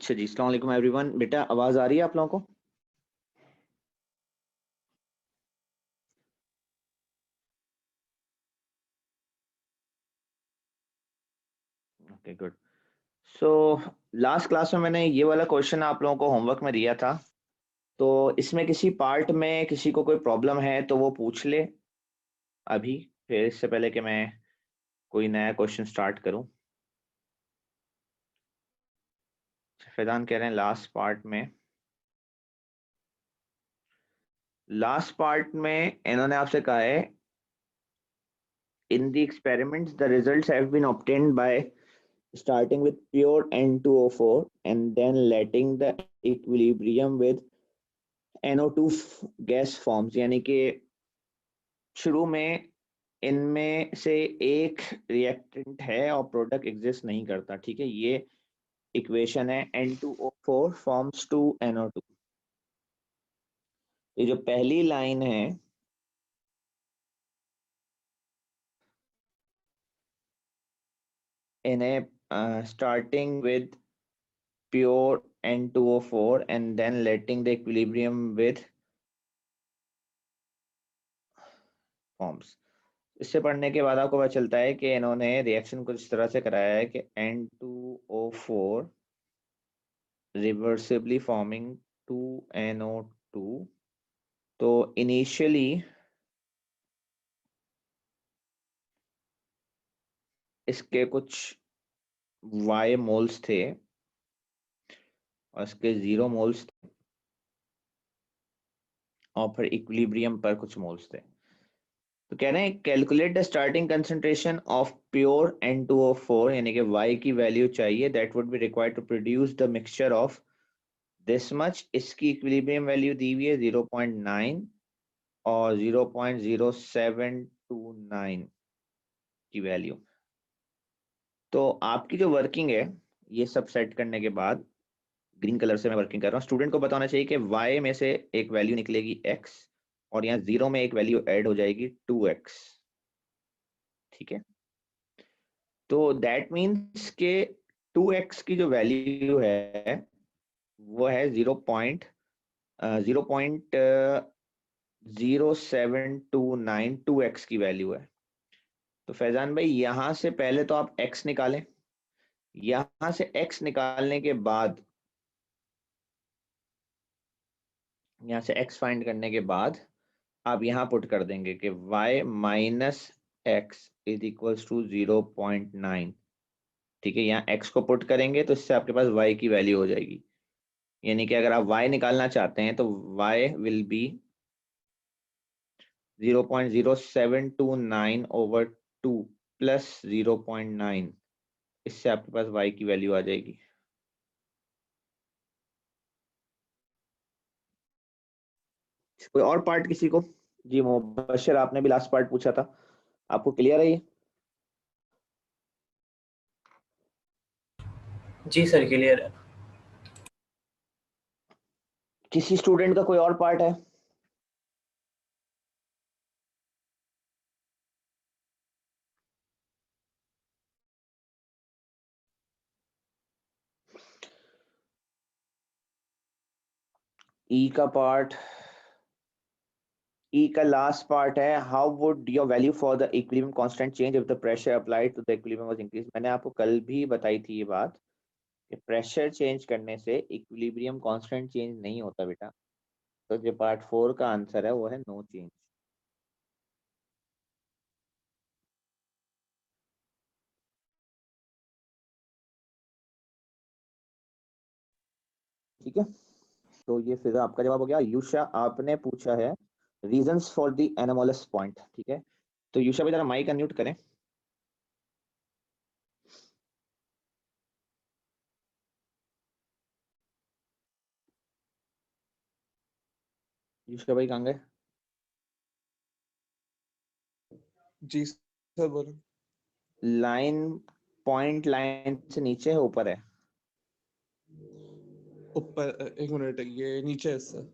अच्छा जी, अस्सलाम वालेकुम एवरीवन। बेटा आवाज आ रही है आप लोगों को? Okay good. So last class में मैंने ये वाला क्वेश्चन आप लोगों को होमवर्क में दिया था, तो इसमें किसी पार्ट में किसी को कोई प्रॉब्लम है तो वो पूछ ले अभी, फिर इससे पहले कि मैं कोई नया क्वेश्चन स्टार्ट करूं। फैजान कह रहे हैं लास्ट पार्ट में इन्होंने आपसे कहा है, in the experiments the results have been obtained by starting with pure N2O4 and then letting the equilibrium with NO2 gas forms, यानी कि शुरू में इनमें से एक रिएक्टेंट है और प्रोडक्ट एग्जिस्ट नहीं करता। ठीक है, ये इक्वेशन है N2O4 फॉर्म्स 2NO2। ये जो पहली लाइन है इन्हें starting with pure N2O4 and then letting the equilibrium with forms, इससे पढ़ने के बाद आपको पता चलता है कि इन्होंने रिएक्शन कुछ इस तरह से कराया है कि N2O4 रिवर्सिबली फॉर्मिंग 2NO2। तो इनिशियली इसके कुछ Y मोल्स थे और इसके 0 मोल्स थे और फिर इक्विलिब्रियम पर कुछ मोल्स थे। तो कह रहे हैं calculate the starting concentration of pure N2O4, यानी कि Y की वैल्यू चाहिए that would be required to produce the mixture of this much. इसकी इक्विलिब्रियम वैल्यू दी हुई है 0.9 और 0.0729 की वैल्यू। तो आपकी जो वर्किंग है ये सब सेट करने के बाद ग्रीन कलर से मैं वर्किंग कर रहा हूँ, स्टूडेंट को बताना चाहिए कि y में से एक वैल्यू निकलेगी x और यहाँ 0 में एक वैल्यू ऐड हो जाएगी 2x। ठीक है, तो दैट मीन्स के 2x की जो वैल्यू है वो है 0.0729, 2x की वैल्यू है। तो फैजान भाई यहाँ से पहले तो आप x निकालें, यहाँ से x निकालने के बाद यहाँ से x फाइंड करने के बाद आप यहाँ पुट कर देंगे कि y minus x is equals to 0.9। ठीक है, यहाँ x को पुट करेंगे तो इससे आपके पास y की वैल्यू हो जाएगी, यानी कि अगर आप y निकालना चाहते हैं तो y will be 0.0729 over 2 plus 0.9, इससे आपके पास y की वैल्यू आ जाएगी। कोई और पार्ट किसी को? जी मुबशर, आपने भी लास्ट पार्ट पूछा था, आपको क्लियर है ये? जी सर क्लियर है। किसी स्टूडेंट का कोई और पार्ट है? ई का पार्ट, ई का लास्ट पार्ट है, how would your value for the equilibrium constant change if the pressure applied to the equilibrium was increase. मैंने आपको कल भी बताई थी ये बात कि प्रेशर चेंज करने से इक्विलिब्रियम कांस्टेंट चेंज नहीं होता बेटा। तो जो पार्ट 4 का आंसर है वो है नो चेंज। ठीक है, तो ये फिर आपका जवाब हो गया। युषा आपने पूछा है reasons for the anomalous point. ठीक है, तो युषा भाई जरा माइक अनम्यूट करें। युषा भाई कहाँ गए? जी सर बोलो। लाइन पॉइंट लाइन से नीचे है ऊपर है? ऊपर, एक मिनट, ये नीचे है सर।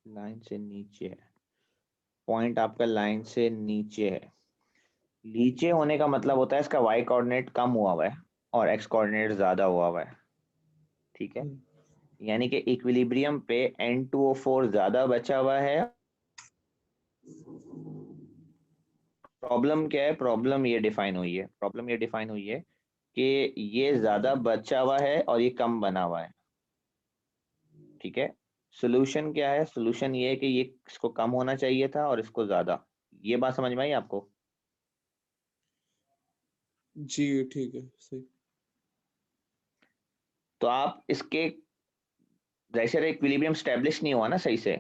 लाइन से नीचे है, पॉइंट आपका लाइन से नीचे है। नीचे होने का मतलब होता है इसका वाई कोऑर्डिनेट कम हुआ है और एक्स कोऑर्डिनेट ज्यादा हुआ है। ठीक है, हम्म, यानी कि इक्विलिब्रियम पे N2O4 ज्यादा बचा हुआ है। प्रॉब्लम क्या है, प्रॉब्लम ये डिफाइन हुई है कि ये ज्यादा बचा हुआ है और ये कम बना हुआ है। ठीक है, सोल्यूशन क्या है, सोल्यूशन ये है कि ये इसको कम होना चाहिए था और इसको ज्यादा। ये बात समझ में आई आपको? जी ठीक है सही। तो आप इसके जैसे इक्विलिब्रियम स्टैब्लिश नहीं हुआ ना सही से,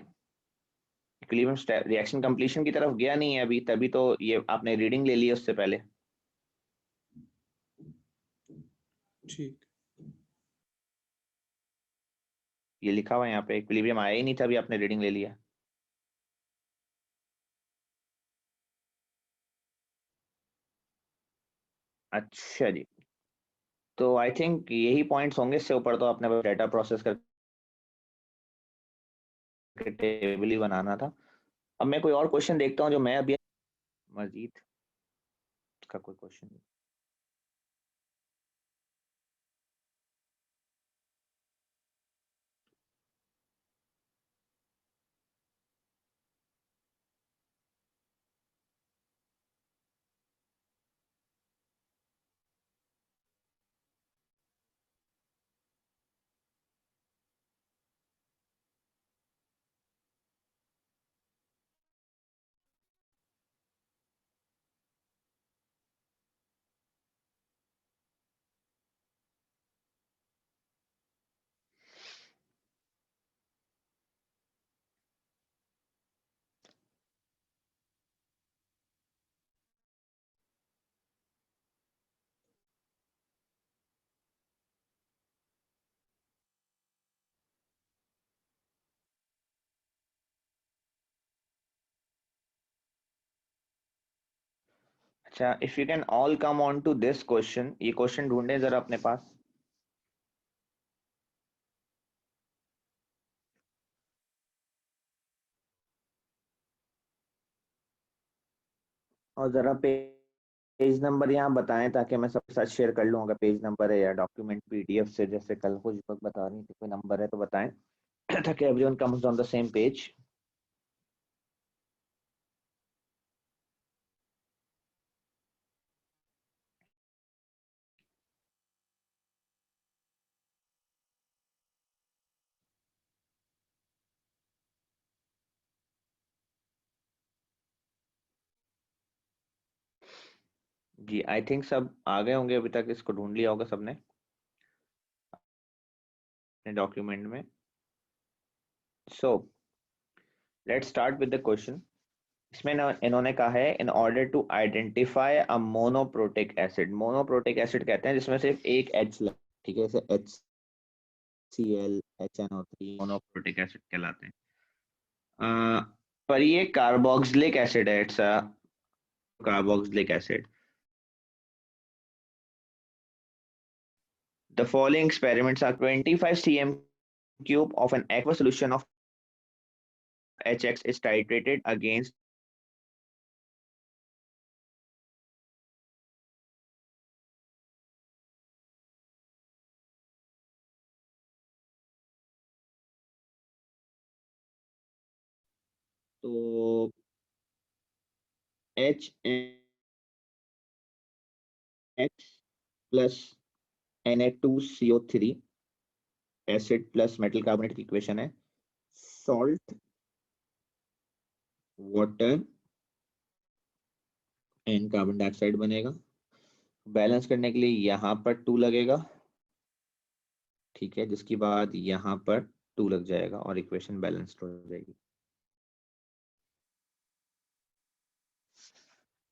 इक्विलिब्रियम रिएक्शन कंप्लीशन की तरफ गया नहीं है अभी, तभी तो ये आपने रीडिंग ले ली है उससे पहले। ठीक। ये लिखा हुआ है यहाँ पे, इक्विलिब्रियम आया ही नहीं था, अभी आपने रीडिंग ले लिया। अच्छा जी, तो आई थिंक यही पॉइंट्स होंगे, इससे ऊपर तो आपने डाटा प्रोसेस करके टेबल ही बनाना था। अब मैं कोई और क्वेश्चन देखता हूँ जो मैं अभी, मजीद का कोई क्वेश्चन। अच्छा, if you can all come on to this question, ये क्वेश्चन ढूंढे जरा अपने पास। और जरा पेज नंबर यहाँ बताएं ताकि मैं सबके साथ शेयर कर लूँ, अगर पेज नंबर है या डॉक्यूमेंट पीडीएफ से, जैसे कल को दीपक बता रही थी कोई नंबर है तो बताएं ताकि everyone comes on the same page. जी, आई थिंक सब आ गए होंगे, अभी तक इसको ढूंढ लिया होगा सबने अपने डॉक्यूमेंट में। So let's start with the question. इसमें इन्होंने कहा है, in order to identify a monoprotic acid, monoprotic acid कहते हैं जिसमें सिर्फ एक एच, ठीक है, जैसे HCl HNO3 मोनोप्रोटिक एसिड कहलाते हैं। पर ये कार्बोक्सिलिक एसिड है, it's a carboxylic acid. The following experiments are 25 cm cube of an aqueous solution of HX is titrated against, तो HX plus Na2CO3 acid plus metal carbonate की equation है, salt water and carbon dioxide बनेगा। Balance करने के लिए यहाँ पर 2 लगेगा, ठीक है, जिसके बाद यहाँ पर 2 लग जाएगा और इक्वेशन बैलेंस्ड हो जाएगी।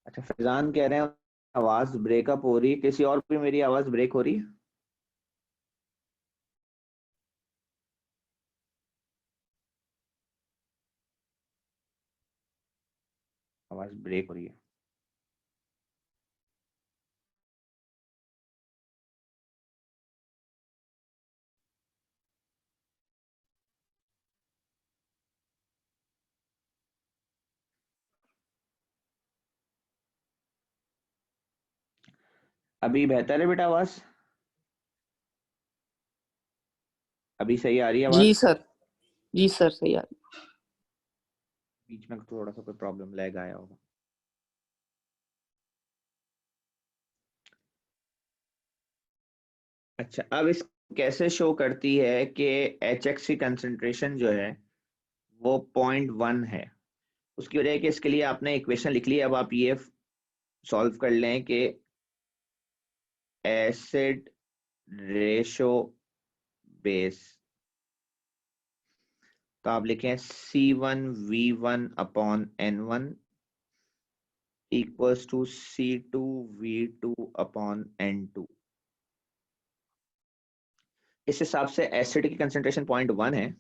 अच्छा, फैजान कह रहे हैं आवाज ब्रेकअप हो रही है, किसी और भी मेरी आवाज ब्रेक हो रही है? आवाज ब्रेक हो रही है। अभी बेहतर है बेटा आवाज? अभी सही आ रही है जी आवाज? सर, जी सर सही आ रही। बीच में थोड़ा सा कोई प्रॉब्लम लैग आया होगा। अच्छा, अब इस कैसे शो करती है कि एच एक्स की कंसंट्रेशन जो है वो 0.1 है। उसकी वजह है कि इसके लिए आपने इक्वेशन लिख ली। अब आप ये सॉल्व कर लें कि एसिड रेशो बेस, तो आप लिखें C1V1/N1 इक्वल्स टू C2V2/N2। इस हिसाब से एसिड की कंसंट्रेशन 0.1 है।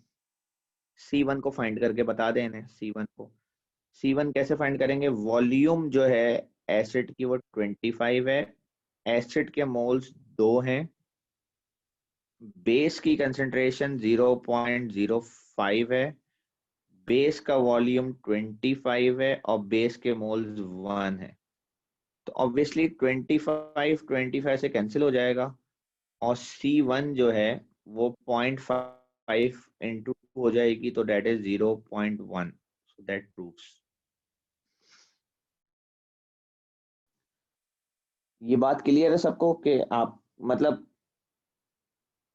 C1 को फाइंड करके बता दें इन्हें। C1 कैसे फाइंड करेंगे? वॉल्यूम जो है एसिड की वो 25 है, एसिड के मोल्स 2 हैं, बेस की कंसंट्रेशन 0.05 है, बेस का वॉल्यूम 25 है और बेस के मोल्स 1 है। तो ऑब्वियसली 25 से कैंसिल हो जाएगा और C1 जो है वो 0.5 इंटू हो जाएगी, तो that is 0.1। So that proves. ये बात क्लियर है सबको कि आप मतलब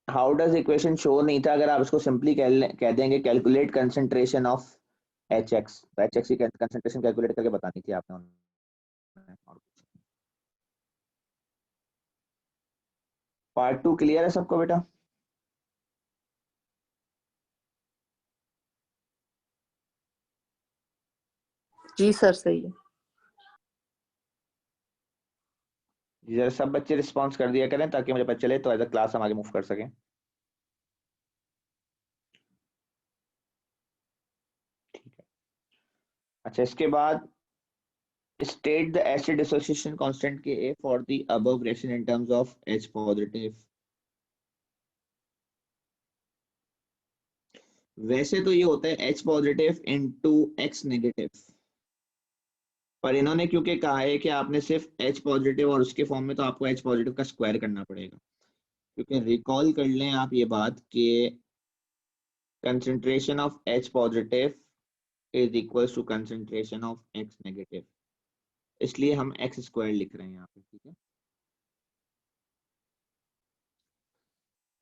हाउ डज इक्वेशन शो नहीं था अगर आप इसको सिंपली कह देंगे calculate concentration of H x, तो एच एक्स की कंसंट्रेशन कैलकुलेट करके बतानी थी आपने उन्हें। पार्ट 2 क्लियर है सबको बेटा? जी सर सही है। जरा सब बच्चे रिस्पॉन्स कर दिया करें ताकि मुझे पता चले, तो एज अ क्लास हम आगे मूव कर सकें। ठीक है। अच्छा, इसके बाद state the acid dissociation constant Ka for the above reaction in terms of H positive। वैसे तो ये होता है H positive into X negative, पर इन्होंने क्योंकि कहा है कि आपने सिर्फ H पॉजिटिव और उसके फॉर्म में, तो आपको H पॉजिटिव का स्क्वायर करना पड़ेगा। क्योंकि रिकॉल कर लें आप ये बात कि concentration of H positive is equal to concentration of X negative, इसलिए हम एक्स स्क्वायर लिख रहे हैं यहाँ पे। ठीक है,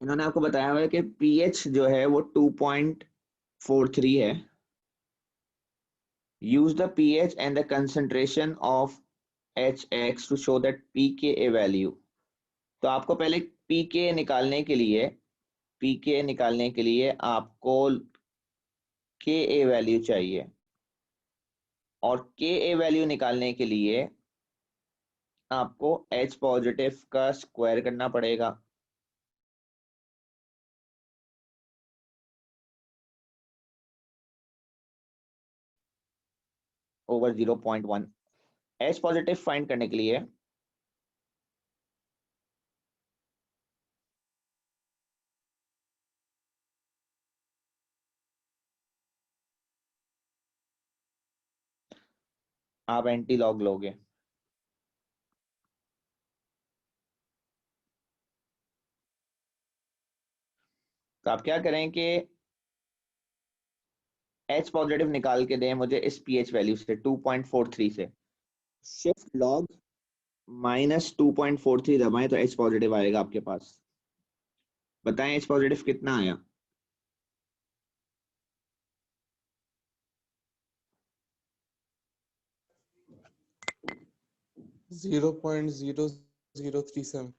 इन्होंने आपको बताया हुआ है कि पीएच जो है वो 2.43 है। Use the pH and the concentration of H X to show that pK value. तो आपको पहले पीके निकालने के लिए आपको के वैल्यू चाहिए, और के वैल्यू निकालने के लिए आपको H पॉजिटिव का स्क्वायर करना पड़ेगा। ओवर 0.1 H पॉजिटिव फाइंड करने के लिए आप एंटी लॉग लोगे। तो आप क्या करें कि H पॉजिटिव निकाल के दें मुझे इस पीएच वैल्यू से 2.43 से। शिफ्ट लॉग -2.43 दबाएं तो H पॉजिटिव आएगा आपके पास। बताएं H पॉजिटिव कितना आया? 0.0037।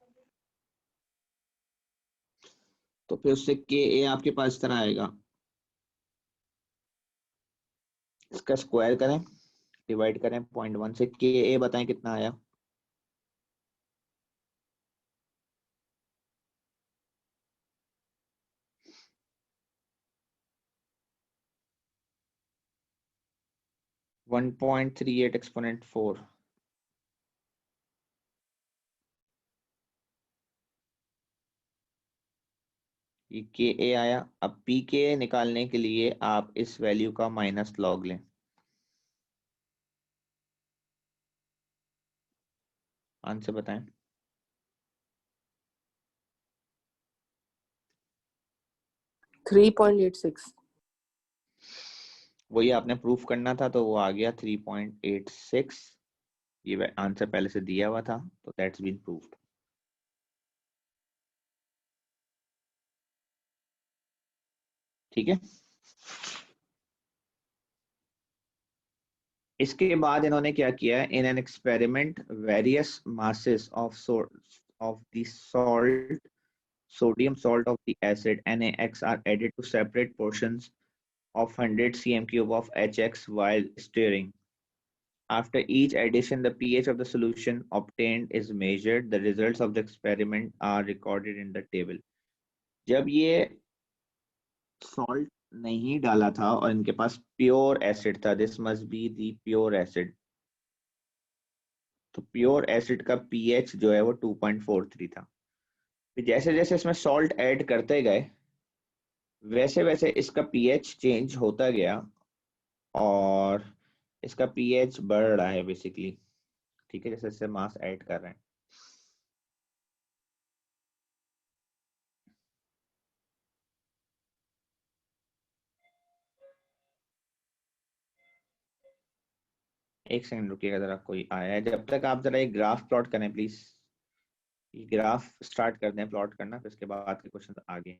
तो फिर उससे के आपके पास इस तरह आएगा। इसका स्क्वायर करें, डिवाइड करें 0.1 से, के बताएं कितना आया? One 1.38 exponent 4। ये के आया। अब पी के निकालने के लिए आप इस वैल्यू का माइनस लॉग लें। आंसर बताएं। 3.86। वही आपने प्रूफ करना था, तो वो आ गया 3.86। ये आंसर पहले से दिया हुआ था, तो दैट्स बीन प्रूव्ड। ठीक है। इसके बाद इन्होंने क्या किया है, in an experiment various masses of the salt, sodium salt of the acid NaX are added to separate portions of 100 cm cube of HX while stirring. After each addition, the pH of the solution obtained is measured. The results of the experiment are recorded in the table. जब ये salt नहीं डाला था और इनके पास pure acid था, this must be the pure acid, तो pure acid का पीएच जो है वो 2.43 था। जैसे जैसे इसमें सॉल्ट ऐड करते गए, वैसे वैसे इसका पीएच चेंज होता गया और इसका पीएच बढ़ रहा है बेसिकली। ठीक है, जैसे जैसे मास ऐड कर रहे हैं। एक सेकंड रुकिएगा जरा, कोई आया है। जब तक आप जरा एक ग्राफ प्लॉट करें प्लीज, ये ग्राफ स्टार्ट कर दें प्लॉट करना, फिर उसके बाद के क्वेश्चन आगे हैं।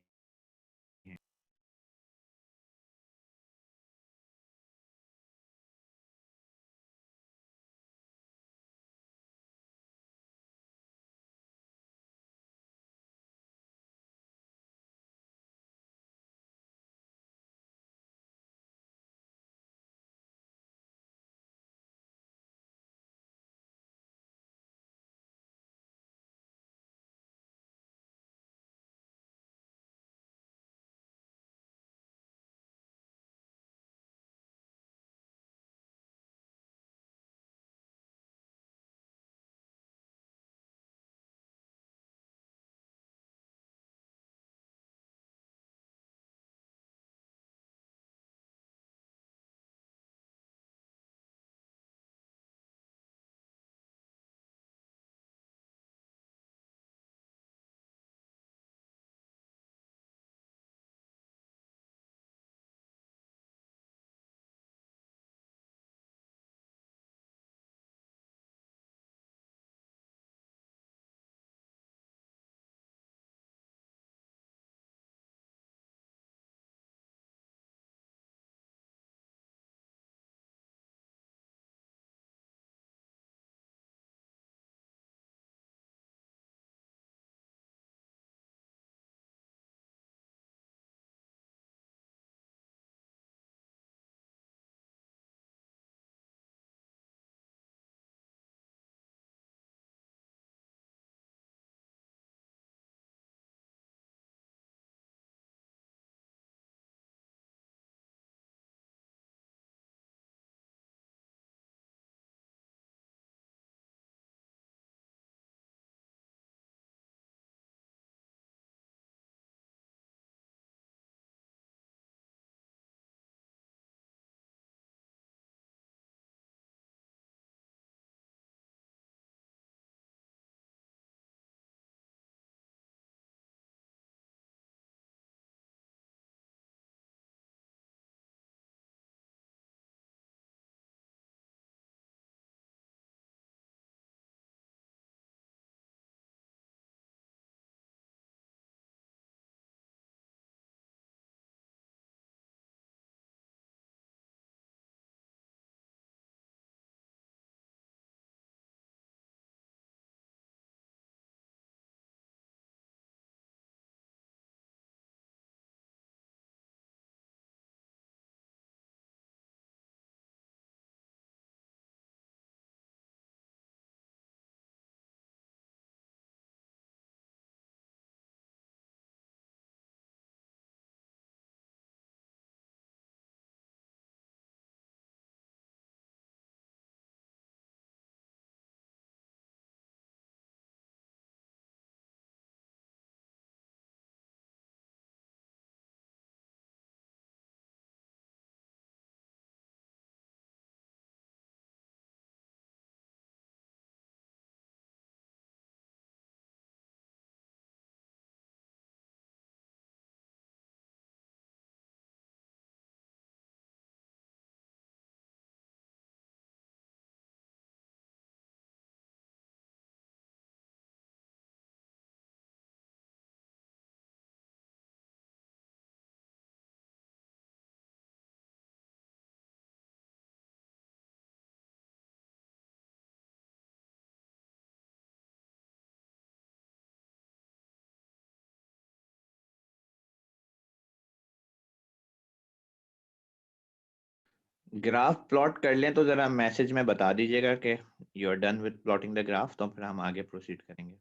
ग्राफ प्लॉट कर लें तो जरा मैसेज में बता दीजिएगा कि you are done with plotting the graph, तो फिर हम आगे प्रोसीड करेंगे।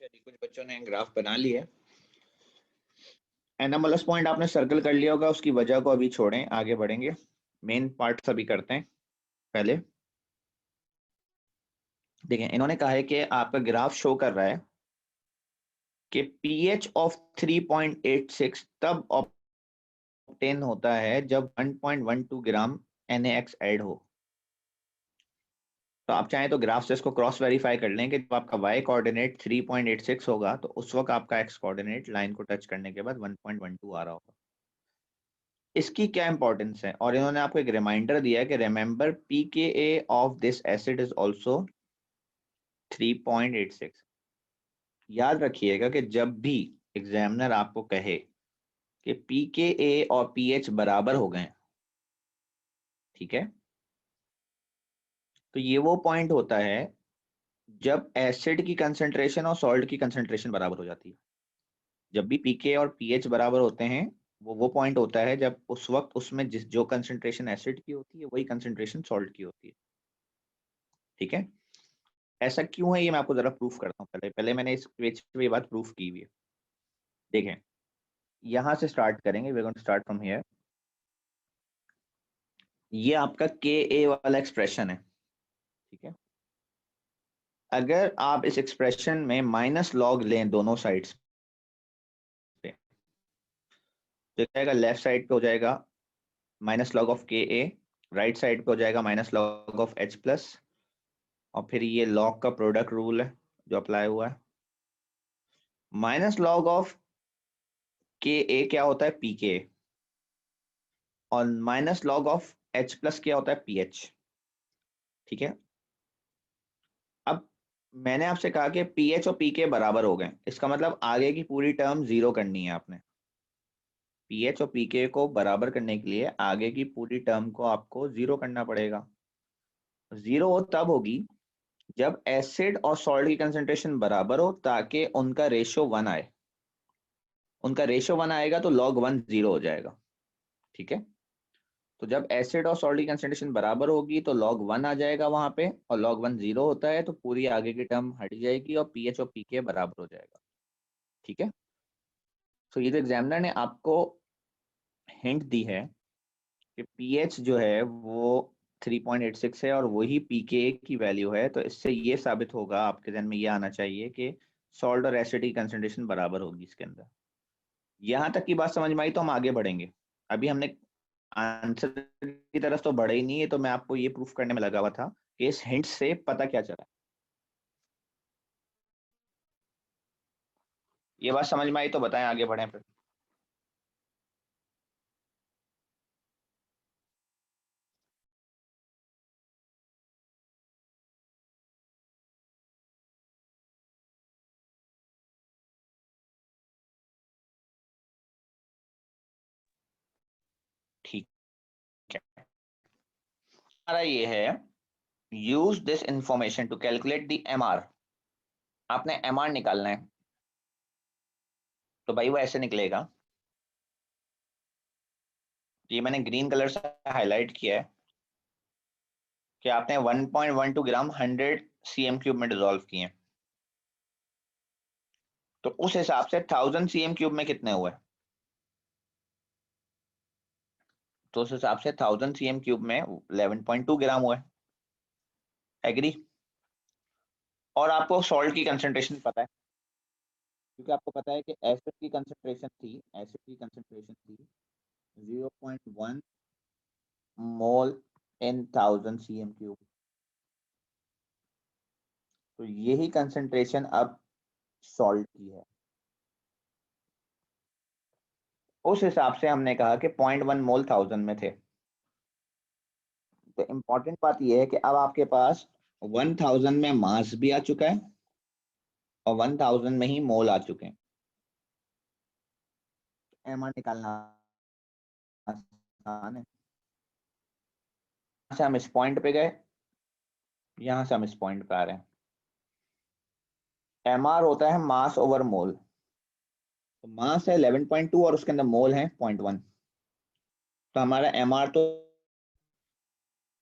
अच्छा जी, कुछ बच्चों ने ग्राफ बना लिया। एनामलस पॉइंट आपने सर्कल कर लिया होगा, उसकी वजह को अभी छोड़ें, आगे बढ़ेंगे। मेन पार्ट सभी करते हैं। पहले देखें, इन्होंने कहा है कि आपका ग्राफ शो कर रहा है कि पीएच ऑफ 3.86 तब ऑब्टेन होता है जब 1.12 ग्राम NaX ऐड हो। तो आप चाहें तो ग्राफ से इसको क्रॉस वेरीफाई कर लें कि जब आपका y कोऑर्डिनेट 3.86 होगा तो उस वक्त आपका x कोऑर्डिनेट लाइन को टच करने के बाद 1.12 आ रहा होगा। इसकी क्या इंपॉर्टेंस है, और इन्होंने आपको एक रिमाइंडर दिया है कि remember pKa of this acid is also 3.86। याद रखिएगा कि जब भी एग्जामिनर आपको कहे कि pKa और pH बराबर हो गए, ठीक है, तो ये वो पॉइंट होता है जब एसिड की कंसंट्रेशन और सॉल्ट की कंसंट्रेशन बराबर हो जाती है। जब भी pK और pH बराबर होते हैं, वो पॉइंट होता है जब उस वक्त उसमें जिस जो कंसंट्रेशन एसिड की होती है वही कंसंट्रेशन सॉल्ट की होती है। ठीक है, ऐसा क्यों है ये मैं आपको जरा प्रूफ करता हूँ। पहले पहले मैंने इस पेज पे ये बात प्रूफ की हुई है। देखें, यहां से स्टार्ट करेंगे, we going to start from here. ये आपका Ka वाला एक्सप्रेशन है, ठीक है। अगर आप इस एक्सप्रेशन में माइनस लॉग लें दोनों साइड्स पे, तो क्या आएगा, लेफ्ट साइड पे हो जाएगा minus log of Ka, right side पे हो जाएगा minus log of H plus, और फिर ये लॉग का प्रोडक्ट रूल है जो अप्लाई हुआ है। माइनस लॉग ऑफ Ka क्या होता है, Pk, और minus log of H plus क्या होता है, pH। ठीक है, अब मैंने आपसे कहा कि pH और pK बराबर हो गए, इसका मतलब आगे की पूरी टर्म जीरो करनी है आपने। pH और pK को बराबर करने के लिए आगे की पूरी टर्म को आपको जीरो करना पड़ेगा। जीरो तब होगी जब एसिड और सॉल्ट की कंसंट्रेशन बराबर हो, ताकि उनका रेशियो 1 आए। उनका रेशियो 1 आएगा तो लॉग 1 जीरो हो जाएगा। ठीक है, तो जब एसिड और सॉल्ट की कंसंट्रेशन बराबर होगी तो लॉग 1 आ जाएगा वहां पे, और लॉग 1 जीरो होता है तो पूरी आगे की टर्म हट जाएगी और pH और pK बराबर हो जाएगा। ठीक है, तो ये जो एग्जामिनर ने आपको हिंट दी है कि pH जो है वो 3.86 है और वही pK की वैल्यू है, तो इससे ये साबित होगा, आपके ध्यान में ये आना चाहिए कि सॉल्ट और एसिड की कंसंट्रेशन बराबर होगी इसके अंदर। यहाँ तक की बात समझ में आई तो हम आगे बढ़ेंगे। अभी हमने आंसर की तरफ तो बढ़े ही नहीं है, तो मैं आपको ये प्रूफ करने में लगा हुआ था कि इस हिंट से पता क्या चला। ये बात समझ में आई तो बताएं, आगे बढ़ें फिर। ठीक है, हमारा ये है, use this information to calculate the MR. आपने एमआर निकालना है, तो भाई वो ऐसे निकलेगा, ये मैंने ग्रीन कलर से हाईलाइट किया है कि आपने 1.12 ग्राम 100 सीएम क्यूब में डिसॉल्व किए हैं, तो उस हिसाब से 1000 सीएम क्यूब में कितने हुए, तो उस हिसाब से 1000 सीएम क्यूब में 11.2 ग्राम हुए। एग्री? और आपको सॉल्ट की कंसंट्रेशन पता है, क्योंकि आपको पता है कि एसिड की कंसंट्रेशन थी 0.1 मोल इन 1000 सीएम क्यूब। तो यही कंसंट्रेशन अब सॉल्ट की है। उस हिसाब से हमने कहा कि 0.1 मोल 1000 में थे। तो इम्पोर्टेंट बात यह है कि अब आपके पास 1000 में मास भी आ चुका है और 1000 में ही मोल आ चुके हैं। एमआर निकालना आसान है। से हम इस पॉइंट पे गए, यहां से हम इस पॉइंट पे आ रहे हैं। एमआर होता है मास ओवर मोल, तो मास है 11.2 और उसके अंदर मोल है 0.1, तो हमारा एमआर तो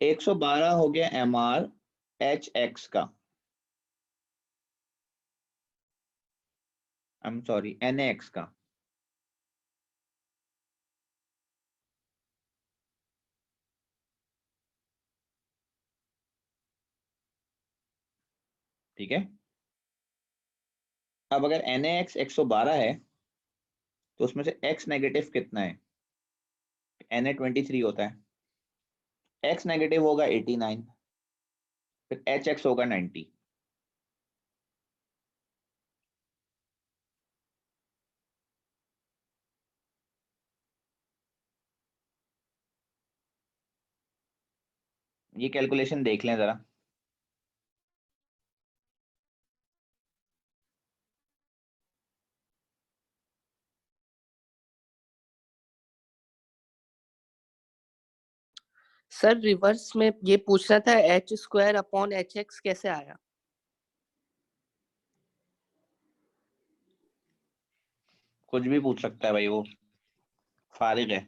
112 हो गया एमआर एच एक्स का, आई एम सॉरी NaX का। ठीक है, अब अगर NaX 112 है तो उसमें से X नेगेटिव कितना है, Na23 होता है, X नेगेटिव होगा 89, फिर HX होगा 90। ये कैलकुलेशन देख लें जरा। सर रिवर्स में ये पूछना था h² / कैसे आया? कुछ भी पूछ सकता है भाई, वो फारिग है।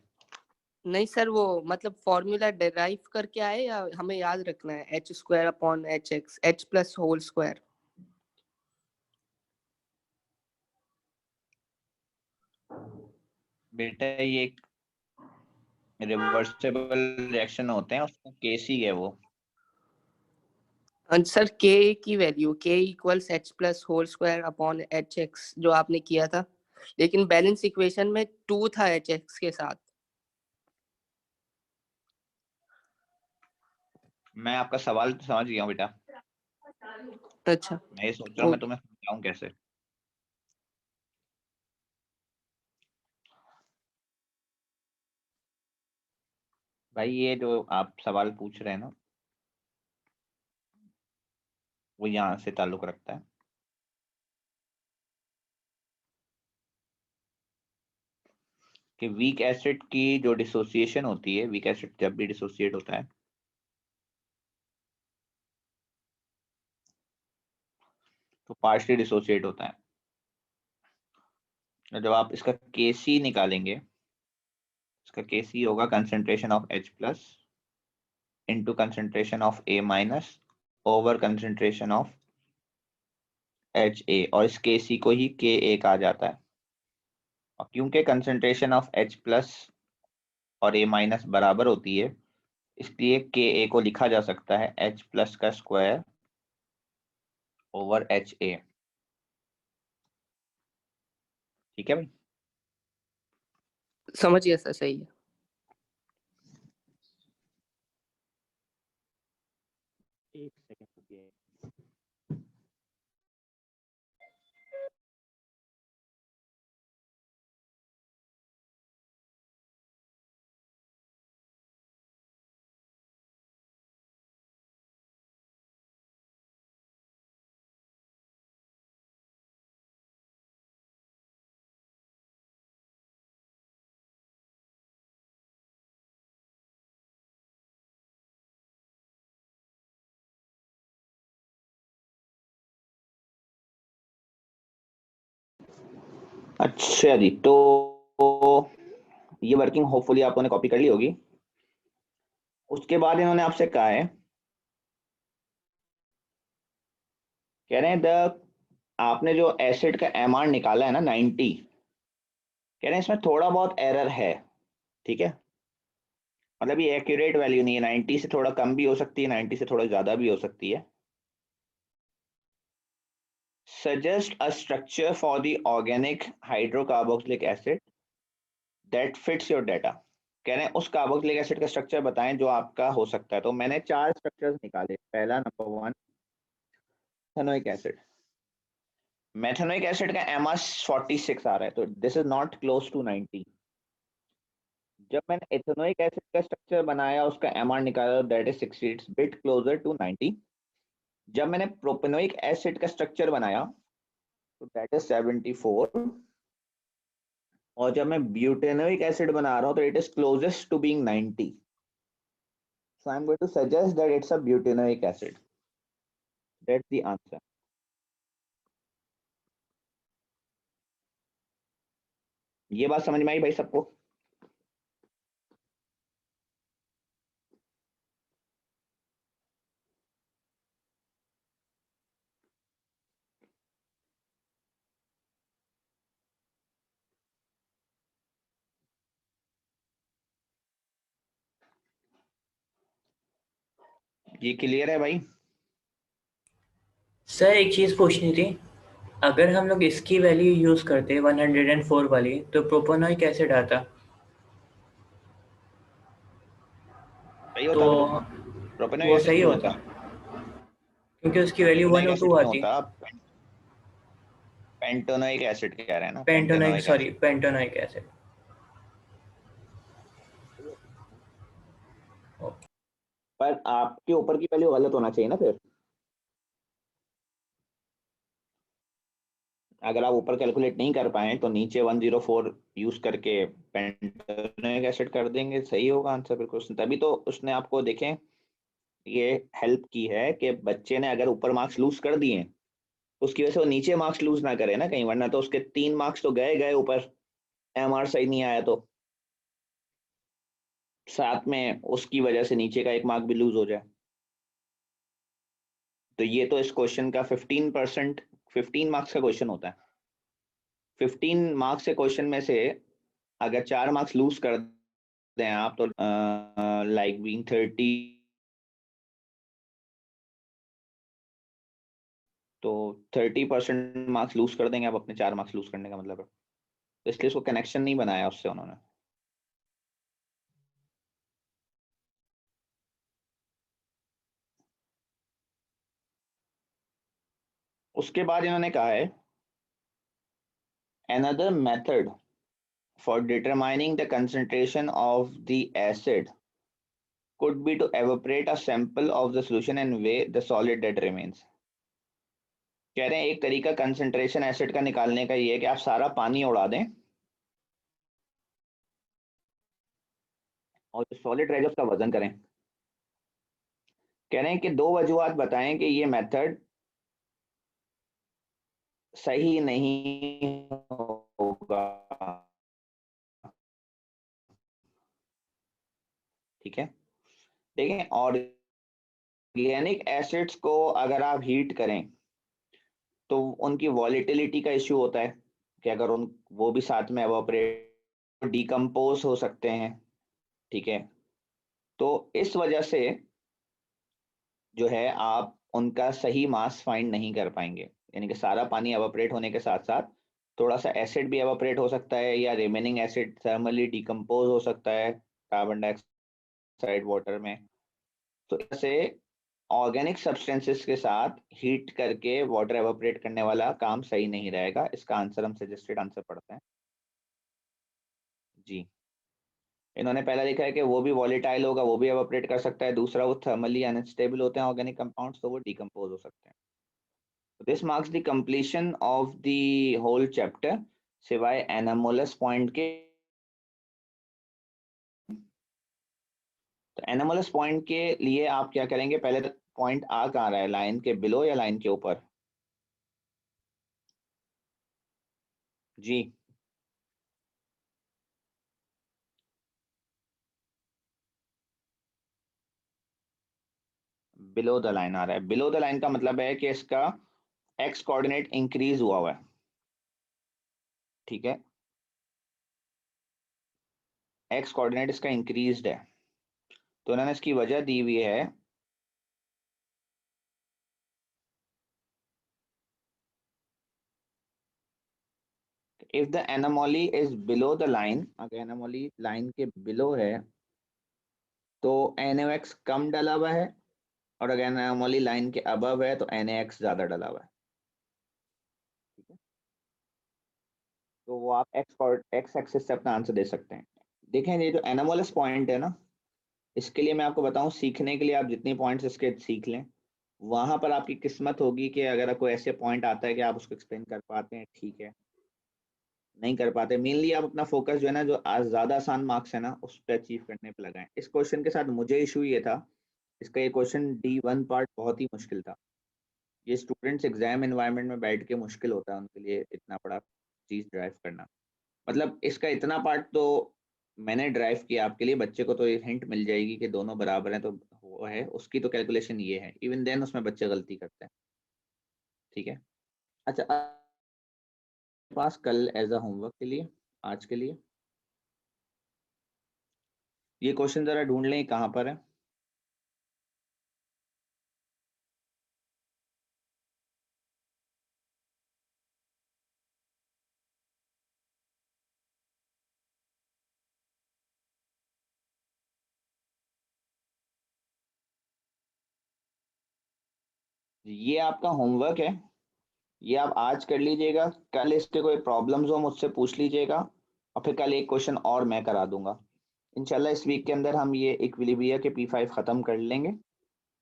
नहीं सर, वो मतलब फॉर्मूला डिराइव करके आए या हमें याद रखना है h² / hx h+² बेटा ये रिवर्सिबल रिएक्शन होते हैं, उसका केस ही है वो। सर k की वैल्यू k = h+² / hx जो आपने किया था, लेकिन बैलेंस इक्वेशन में 2 था hx के साथ। मैं आपका सवाल तो समझ गया हूँ बेटा। अच्छा मैं ये सोच रहा हूँ मैं तुम्हें समझाऊं कैसे। भाई ये जो आप सवाल पूछ रहे हैं ना, वो यहाँ से ताल्लुक रखता है कि वीक एसिड की जो डिसोसिएशन होती है, वीक एसिड जब भी डिसोसिएट होता है तो पार्शियली डिसोसिएट होता है। जब आप इसका केसी निकालेंगे, इसका केसी होगा concentration of H+ into concentration of A- over concentration of HA, और इस केसी को ही KA कहा जाता है। और क्योंकि कंसंट्रेशन ऑफ H+ और A- बराबर होती है, इसलिए KA को लिखा जा सकता है H+ का स्क्वायर ओवर HA। ठीक है भाई। समझ गया सर, सही है। एक सेकंड रुकिए। अच्छा जी, तो ये वर्किंग होपफुली आप लोगों ने कॉपी कर ली होगी। उसके बाद इन्होंने आपसे कहा है, कह रहे हैं आपने जो एसिड का एमआर निकाला है ना 90, कह रहे हैं इसमें थोड़ा बहुत एरर है। ठीक है, मतलब ये एक्यूरेट वैल्यू नहीं है, 90 से थोड़ा कम भी हो सकती है, 90 से थोड़ा ज्यादा भी हो सकती है। Suggest a structure for the organic hydrocarboxylic acid that fits your data. कह रहे हैं उस कार्बोक्सिलिक एसिड का स्ट्रक्चर बताएं जो आपका हो सकता है। तो मैंने 4 स्ट्रक्चर्स निकाले। पहला, number 1, methanoic acid. Methanoic acid का एमआर 46 आ रहा है, तो this is not close to 90। जब मैंने एथेनोइक एसिड का स्ट्रक्चर बनाया, उसका एमआर निकाला, that is 60, it's bit closer to 90। जब मैंने प्रोपेनोइक एसिड का स्ट्रक्चर बनाया तो दैट इज 74। और जब मैं ब्यूटेनोइक एसिड बना रहा हूं तो it is closest to being 90। So I am going to suggest that it's a butanoic acid. That's the answer. ये बात समझ में आई भाई सबको? ये क्लियर है भाई? सर एक चीज़ पूछनी थी, अगर हम लोग इसकी वैल्यू यूज़ करते 104 वाली तो प्रोपेनोइक एसिड आता, सही तो होता फिर? प्रोपेनोइक वो एसिड सही क्यों होता होता? क्योंकि उसकी वैल्यू प्रोपेनोइक 102 एसिड क्यों आती। होता? आप पेंटोनोइक एसिड कह रहे हैं ना, पेंटोनोइक, पेंटेनोइक सॉरी, एसिड। पेंटोनोइक एसिड। पर आपके ऊपर की वैल्यू गलत होना चाहिए ना फिर। अगर आप ऊपर कैलकुलेट नहीं कर पाए तो नीचे 104 यूज करके पेंटोनिक एसिड कर देंगे, सही होगा आंसर बिल्कुल। तभी तो उसने आपको देखें ये हेल्प की है कि बच्चे ने अगर ऊपर मार्क्स लूज कर दिए उसकी वजह से वो नीचे मार्क्स लूज ना करे ना कहीं, वरना तो उसके 3 मार्क्स तो गए गए ऊपर, एमआर सही नहीं आया तो साथ में उसकी वजह से नीचे का 1 मार्क भी लूज हो जाए। तो ये तो इस क्वेश्चन का 15% 15 मार्क्स का क्वेश्चन होता है। 15 मार्क्स के क्वेश्चन में से अगर 4 मार्क्स लूज कर दें आप तो लाइक बीइंग 30, तो 30% मार्क्स लूज कर देंगे आप अपने 4 मार्क्स लूज करने का मतलब है। तो इसलिए उसको कनेक्शन नहीं बनाया उससे उन्होंने। उसके बाद इन्होंने कहा है another method for determining the concentration of the acid could be to evaporate a sample of the solution and weigh the solid that remains। कह रहे हैं एक तरीका कंसंट्रेशन एसिड का निकालने का ये है कि आप सारा पानी उड़ा दें और जो सॉलिड रहेगा उसका वजन करें। कह रहे हैं कि 2 वजूहत बताएं कि ये मेथड सही नहीं होगा। ठीक है, देखें ऑर्गेनिक एसिड्स को अगर आप हीट करें तो उनकी वॉलेटिलिटी का इश्यू होता है कि अगर उन वो भी साथ में एवापोरेट डिकम्पोज हो सकते हैं। ठीक है, तो इस वजह से जो है आप उनका सही मास फाइंड नहीं कर पाएंगे, यानी कि सारा पानी एवापोरेट होने के साथ साथ थोड़ा सा एसिड भी एवापोरेट हो सकता है या रिमेनिंग एसिड थर्मली डिकम्पोज हो सकता है कार्बन डाइऑक्साइड वाटर में। तो ऐसे ऑर्गेनिक सब्सटेंसेस के साथ हीट करके वाटर एवापोरेट करने वाला काम सही नहीं रहेगा। इसका आंसर हम सजेस्टेड आंसर पढ़ते हैं जी। इन्होंने पहला लिखा है कि वो भी वॉलेटाइल होगा, वो भी एवापोरेट कर सकता है। दूसरा वो थर्मली अनस्टेबल होते हैं ऑर्गेनिक कंपाउंड्स, तो वो डिकम्पोज हो सकते हैं। This marks the completion of the whole chapter सिवाय एनामोलस पॉइंट के। तो एनामोलस पॉइंट के लिए आप क्या करेंगे, पहले तो पॉइंट आ कहाँ रहा है, लाइन के बिलो या लाइन के ऊपर जी। बिलो द लाइन आ रहा है। बिलो द लाइन का मतलब है कि इसका एक्स कोऑर्डिनेट इंक्रीज हुआ हुआ है। ठीक है, एक्स कोऑर्डिनेट इसका इंक्रीज्ड है, तो उन्होंने इसकी वजह दी हुई है if the anomaly is below the line. अगर एनोमली लाइन के बिलो है तो NaOH कम डला हुआ है, और अगर एनोमली लाइन के अबव है तो NaOH ज्यादा डला हुआ है। ठीक है, तो वो आप एक्स एक्सिस से अपना आंसर दे सकते हैं। देखें ये जो एनोमलस पॉइंट है ना, इसके लिए मैं आपको बताऊं, सीखने के लिए आप जितनी पॉइंट्स इसके सीख लें वहां पर आपकी किस्मत होगी कि अगर कोई ऐसे पॉइंट आता है कि आप उसको एक्सप्लेन कर पाते हैं, ठीक है, नहीं कर पाते मेनली आप अपना फोकस जो है ना, जो आज ज्यादा आसान मार्क्स है ना उस पर अचीव करने पे लगाएं। इस क्वेश्चन के साथ मुझे इशू ये था, इसका ये क्वेश्चन D1 पार्ट बहुत ही मुश्किल था। ये स्टूडेंट्स एग्जाम एनवायरनमेंट में बैठ के मुश्किल होता है उनके लिए इतना बड़ा चीज ड्राइव करना। मतलब इसका इतना पार्ट तो मैंने ड्राइव किया आपके लिए, बच्चे को तो ये हिंट मिल जाएगी कि दोनों बराबर हैं तो वो है, उसकी तो कैलकुलेशन ये है, इवन देन उसमें बच्चे गलती करते हैं। ठीक है, अच्छा पास कल एज अ होमवर्क के लिए, आज के लिए ये क्वेश्चन जरा ढूंढ लें कहाँ पर है। ये आपका होमवर्क है, ये आप आज कर लीजिएगा। कल इसके कोई प्रॉब्लम्स हो मुझसे पूछ लीजिएगा, और फिर कल एक क्वेश्चन और मैं करा दूंगा। इंशाल्लाह इस वीक के अंदर हम ये इक्विलिब्रिया के P5 खत्म कर लेंगे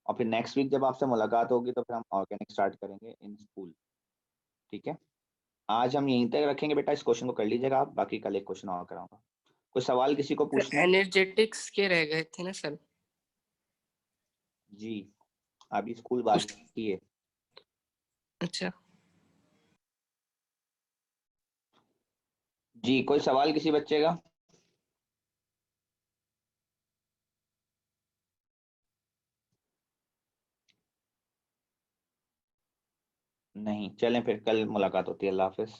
और फिर नेक्स्ट वीक जब आपसे मुलाकात होगी तो फिर हम ऑर्गेनिक स्टार्ट करेंगे इन स्कूल। ठीक है, आज हम यहीं तक रखेंगे बेटा, इस क्वेश्चन को कर लीजिएगा आप, बाकी कल एक क्वेश्चन और कराऊंगा। कोई सवाल किसी को पूछना है? एनर्जेटिक्स के रह गए थे ना सर? जी, अभी स्कूल बाकी है। अच्छा, जी, कोई सवाल किसी बच्चे का? नहीं, चलें फिर कल मुलाकात होती है। अल्लाह हाफिज।